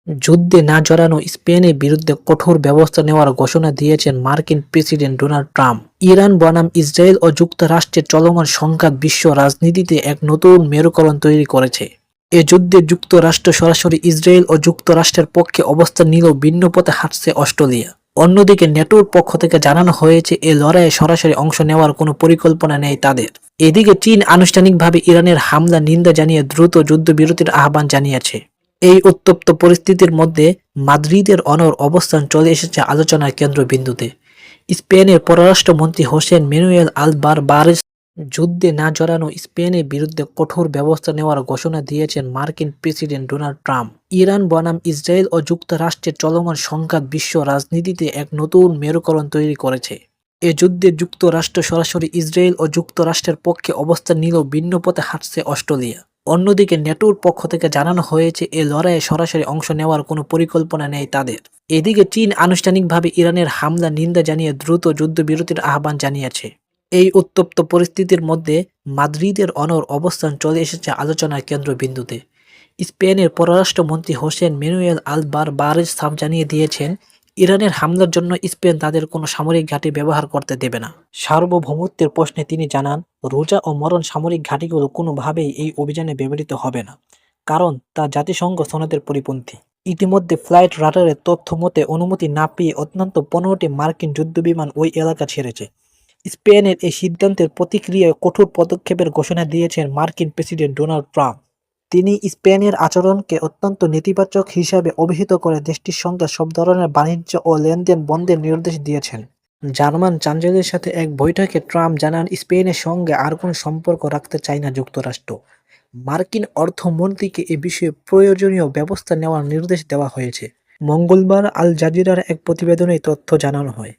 যুদ্ধে না জড়ানো স্পেনের বিরুদ্ধে কঠোর ব্যবস্থা নেওয়ার ঘোষণা দিয়েছেন মার্কিন প্রেসিডেন্ট ডোনাল্ড ট্রাম্প। ইরান বনাম ইসরায়েল ও যুক্তরাষ্ট্রের চলমান সংঘাত বিশ্ব রাজনীতিতে এক নতুন মেরুকরণ তৈরি করেছে। এ যুদ্ধে যুক্তরাষ্ট্র সরাসরি ইসরায়েল ও যুক্তরাষ্ট্রের পক্ষে অবস্থান নিলেও ভিন্ন পথে হাঁটছে অস্ট্রেলিয়া। অন্যদিকে ন্যাটোর পক্ষ থেকে জানানো হয়েছে এ লড়াইয়ে সরাসরি অংশ নেওয়ার কোনো পরিকল্পনা নেই তাদের। এদিকে চীন আনুষ্ঠানিকভাবে ইরানের হামলা নিন্দা জানিয়ে দ্রুত যুদ্ধবিরতির আহ্বান জানিয়েছে। এই উত্তপ্ত পরিস্থিতির মধ্যে মাদ্রিদের অনড় অবস্থান চলে এসেছে আলোচনার কেন্দ্রবিন্দুতে। স্পেনের পররাষ্ট্রমন্ত্রী হোসেন ম্যানুয়েল আলবারবারেজ যুদ্ধে না জড়ানো স্পেনের বিরুদ্ধে কঠোর ব্যবস্থা নেওয়ার ঘোষণা দিয়েছেন মার্কিন প্রেসিডেন্ট ডোনাল্ড ট্রাম্প। ইরান বনাম ইসরায়েল ও যুক্তরাষ্ট্রের চলমান সংঘাত বিশ্ব রাজনীতিতে এক নতুন মেরুকরণ তৈরি করেছে। এ যুদ্ধে যুক্তরাষ্ট্র সরাসরি ইসরায়েল ও যুক্তরাষ্ট্রের পক্ষে অবস্থান নিলেও ভিন্ন পথে হাঁটছে অস্ট্রেলিয়া। অন্যদিকে ন্যাটোর পক্ষ থেকে জানানো হয়েছে এ লড়াইয়ে সরাসরি অংশ নেওয়ার কোনো পরিকল্পনা নেই তাদের। এদিকে চীন আনুষ্ঠানিকভাবে ইরানের হামলা নিন্দা জানিয়ে দ্রুত যুদ্ধবিরতির আহ্বান জানিয়েছে। এই উত্তপ্ত পরিস্থিতির মধ্যে মাদ্রিদের অনড় অবস্থান চলে এসেছে আলোচনার কেন্দ্রবিন্দুতে। স্পেনের পররাষ্ট্রমন্ত্রী হোসেন ম্যানুয়েল আলবারবারেজ সাফ জানিয়ে দিয়েছেন, ইরানের হামলার জন্য স্পেন তাদের কোনো সামরিক ঘাঁটি ব্যবহার করতে দেবে না। সার্বভৌমত্বের প্রশ্নে তিনি জানান, রোজা ও মরণ সামরিক ঘাঁটিগুলো কোনোভাবেই এই অভিযানে ব্যবহৃত হবে না, কারণ তা জাতিসংঘ সনদের পরিপন্থী। ইতিমধ্যে ফ্লাইট রাডারের তথ্য মতে অনুমতি না পেয়ে অত্যন্ত 15টি মার্কিন যুদ্ধবিমান ওই এলাকা ছেড়েছে। স্পেনের এই সিদ্ধান্তের প্রতিক্রিয়ায় কঠোর পদক্ষেপের ঘোষণা দিয়েছেন মার্কিন প্রেসিডেন্ট ডোনাল্ড ট্রাম্প। তিনি স্পেনের আচরণকে অত্যন্ত নেতিবাচক হিসাবে অভিহিত করে দেশটির সঙ্গে সব ধরনের বাণিজ্য ও লেনদেন বন্ধের নির্দেশ দিয়েছেন। জার্মান চ্যান্সেলরের সাথে এক বৈঠকে ট্রাম্প জানান, স্পেনের সঙ্গে আর কোনো সম্পর্ক রাখতে চায় না যুক্তরাষ্ট্র। মার্কিন অর্থমন্ত্রীকে এ বিষয়ে প্রয়োজনীয় ব্যবস্থা নেওয়ার নির্দেশ দেওয়া হয়েছে। মঙ্গলবার আল জাজিরার এক প্রতিবেদনে তথ্য জানানো হয়।